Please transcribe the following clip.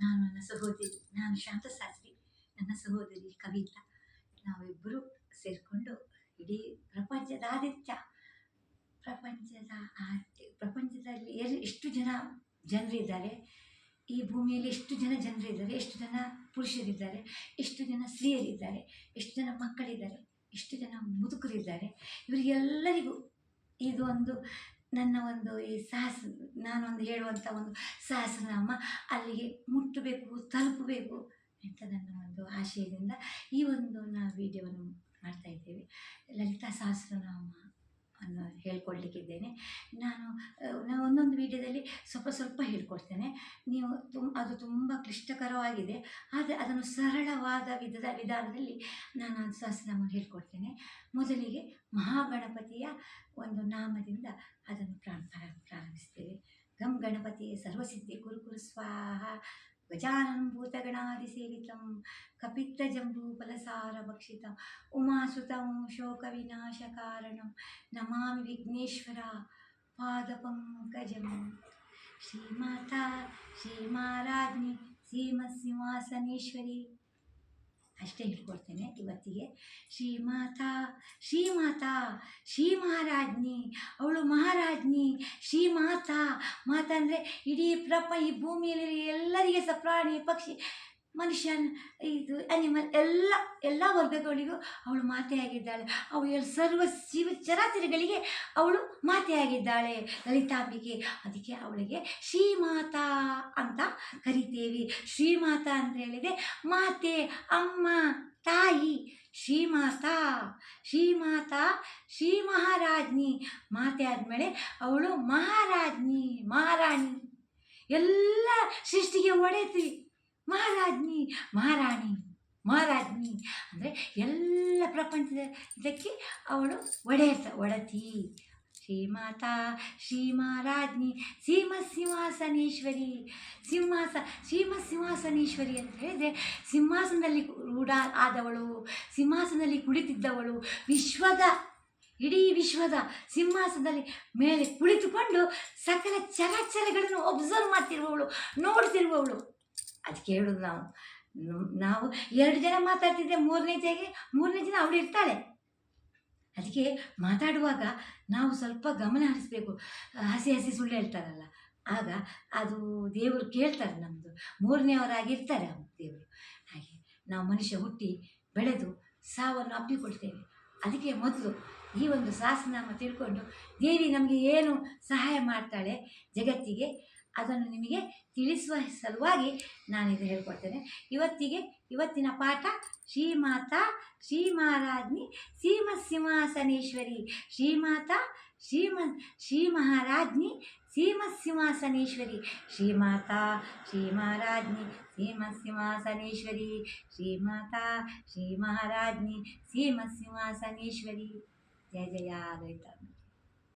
ನನ್ನ ಸಹೋದರಿ, ನಾನು ಶಾಂತಶಾಸ್ತ್ರಿ, ನನ್ನ ಸಹೋದರಿ ಕವಿತಾ, ನಾವಿಬ್ಬರು ಸೇರಿಕೊಂಡು ಇಡೀ ಪ್ರಪಂಚದ ಪ್ರಪಂಚದಲ್ಲಿ ಎಷ್ಟು ಜನರಿದ್ದಾರೆ, ಈ ಭೂಮಿಯಲ್ಲಿ ಎಷ್ಟು ಜನರಿದ್ದಾರೆ, ಎಷ್ಟು ಜನ ಪುರುಷರಿದ್ದಾರೆ, ಎಷ್ಟು ಜನ ಸ್ತ್ರೀಯರಿದ್ದಾರೆ, ಎಷ್ಟು ಜನ ಮಕ್ಕಳಿದ್ದಾರೆ, ಎಷ್ಟು ಜನ ಮುದುಕರಿದ್ದಾರೆ, ಇವರಿಗೆಲ್ಲರಿಗೂ ಇದು ಒಂದು ನನ್ನ ಒಂದು ಈ ನಾನೊಂದು ಹೇಳುವಂಥ ಒಂದು ಸಹಸ್ರನಾಮ ಅಲ್ಲಿಗೆ ಮುಟ್ಟಬೇಕು, ತಲುಪಬೇಕು ಅಂತ ನನ್ನ ಒಂದು ಆಶಯದಿಂದ ಈ ಒಂದು ವಿಡಿಯೋವನ್ನು ಮಾಡ್ತಾ ಇದ್ದೇವೆ. ಲಲಿತಾ ಸಹಸ್ರನಾಮ ಅನ್ನು ಹೇಳ್ಕೊಡ್ಲಿಕ್ಕಿದ್ದೇನೆ. ನಾನು ಒಂದೊಂದು ವಿಡಿಯೋದಲ್ಲಿ ಸ್ವಲ್ಪ ಹೇಳ್ಕೊಡ್ತೇನೆ. ನೀವು ಅದು ತುಂಬ ಕ್ಲಿಷ್ಟಕರವಾಗಿದೆ, ಆದರೆ ಅದನ್ನು ಸರಳವಾದ ವಿಧಾನದಲ್ಲಿ ನಾನು ಸಹಸ್ರನಾಮ ಹೇಳ್ಕೊಡ್ತೇನೆ. ಮೊದಲಿಗೆ ಮಹಾಗಣಪತಿಯ ಒಂದು ನಾಮದಿಂದ ಅದನ್ನು ಪ್ರಾರಂಭಿಸ್ತೇವೆ. ಗಂ ಗಣಪತಿ ಸರ್ವಸಿದ್ಧಿ ಕುರು ಸ್ವಾಹ, ಗಜಾನನ ಭೂತಗಣಾದಿಸೇವಿತಂ, ಕಪಿತ್ತಜಂಬೂಫಲಸಾರ ಭಕ್ಷಿತಂ, ಉಮಾಸುತಂ ಶೋಕವಿನಾಶಕಾರಣಂ, ನಮಾಮಿ ವಿಘ್ನೇಶ್ವರ ಪಾದಪಂಕಜಂ. ಶ್ರೀಮಾತಾ ಶ್ರೀಮಾರಾಜ್ಞಿ ಸಿಂಹಾಸನೇಶ್ವರಿ ಅಷ್ಟೇ ಹೇಳ್ಕೊಡ್ತೇನೆ ಇವತ್ತಿಗೆ. ಶ್ರೀಮಾತಾ ಶ್ರೀ ಮಹಾರಾಜ್ಞಿ, ಅವಳು ಮಹಾರಾಜ್ಞಿ. ಶ್ರೀಮಾತಾ, ಮಾತಾ ಅಂದರೆ ಇಡೀ ಈ ಭೂಮಿಯಲ್ಲಿ ಎಲ್ಲರಿಗೆ ಸಹ ಪ್ರಾಣಿ ಪಕ್ಷಿ ಮನುಷ್ಯನ ಇದು ಅನಿಮಲ್ ಎಲ್ಲ ವರ್ಗಗಳಿಗೂ ಅವಳು ಮಾತೆಯಾಗಿದ್ದಾಳೆ. ಅವಳು ಸರ್ವ ಚರಾಚರಗಳಿಗೆ ಅವಳು ಮಾತೆಯಾಗಿದ್ದಾಳೆ ಲಲಿತಾಂಬಿಕೆ. ಅದಕ್ಕೆ ಅವಳಿಗೆ ಶ್ರೀಮಾತಾ ಅಂತ ಕರಿತೇವೆ. ಶ್ರೀಮಾತಾ ಅಂತ ಹೇಳಿದರೆ ಮಾತೆ, ಅಮ್ಮ, ತಾಯಿ. ಶ್ರೀಮಾತಾ ಶ್ರೀ ಮಹಾರಾಜ್ಞಿ, ಮಾತೆ ಆದಮೇಲೆ ಅವಳು ಮಹಾರಾಣಿ, ಎಲ್ಲ ಸೃಷ್ಟಿಗೆ ಒಡೆತಿ. ಮಹಾರಾಣಿ ಅಂದರೆ ಎಲ್ಲ ಪ್ರಪಂಚದ ಇದಕ್ಕೆ ಅವಳು ಒಡತಿ. ಶ್ರೀಮಾತಾ ಶ್ರೀ ಮಹಾರಾಜ್ಞಿ ಸಿಂಹಾಸನೇಶ್ವರಿ. ಸಿಂಹಾಸನೇಶ್ವರಿ ಅಂತ ಹೇಳಿದರೆ ಸಿಂಹಾಸನದಲ್ಲಿ ಆದವಳು, ಸಿಂಹಾಸನದಲ್ಲಿ ಕುಳಿತಿದ್ದವಳು, ಇಡೀ ವಿಶ್ವದ ಸಿಂಹಾಸನದಲ್ಲಿ ಮೇಲೆ ಕುಳಿತುಕೊಂಡು ಸಕಲ ಚರಾಚರಗಳನ್ನು ಒಬ್ಸರ್ವ್ ಮಾಡ್ತಿರುವವಳು, ನೋಡ್ತಿರುವವಳು. ಅದಕ್ಕೆ ಹೇಳೋದು ನಾವು 2 ಜನ ಮಾತಾಡ್ತಿದ್ದೆ, ಮೂರನೇ ಜನ ಅವಳು ಇರ್ತಾಳೆ. ಅದಕ್ಕೆ ಮಾತಾಡುವಾಗ ನಾವು ಸ್ವಲ್ಪ ಗಮನ ಹರಿಸ್ಬೇಕು. ಹಸಿ ಸುಳ್ಳು ಹೇಳ್ತಾರಲ್ಲ, ಆಗ ಅದು ದೇವರು ಕೇಳ್ತಾರೆ. ನಮ್ಮದು ಮೂರನೆಯವರಾಗಿರ್ತಾರೆ ದೇವರು. ಹಾಗೆ ನಾವು ಮನುಷ್ಯ ಹುಟ್ಟಿ ಬೆಳೆದು ಸಾವನ್ನು ಅಪ್ಪಿಕೊಳ್ತೇವೆ. ಅದಕ್ಕೆ ಮೊದಲು ಈ ಒಂದು ಸಹಸ್ರನಾಮ ತಿಳ್ಕೊಂಡು ದೇವಿ ನಮಗೆ ಏನು ಸಹಾಯ ಮಾಡ್ತಾಳೆ ಜಗತ್ತಿಗೆ, ಅದನ್ನು ನಿಮಗೆ ತಿಳಿಸುವ ಸಲುವಾಗಿ ನಾನಿದು ಹೇಳ್ಕೊಡ್ತೇನೆ. ಇವತ್ತಿನ ಪಾಠ ಶ್ರೀಮಾತಾ ಶ್ರೀ ಮಹಾರಾಜ್ಞಿ ಸಿಂಹಾಸನೇಶ್ವರಿ. ಶ್ರೀಮಾತಾ ಶ್ರೀ ಮಹಾರಾಜ್ಞಿ ಸಿಂಹಾಸನೇಶ್ವರಿ. ಶ್ರೀಮಾತಾ ಶ್ರೀ ಮಹಾರಾಜ್ಞಿ ಸಿಂಹಾಸನೇಶ್ವರಿ. ಶ್ರೀಮಾತಾ ಶ್ರೀ ಮಹಾರಾಜ್ಞಿ ಸಿಂಹಾಸನೇಶ್ವರಿ. ಜಯ ಜಯ ಲಲಿತಾ.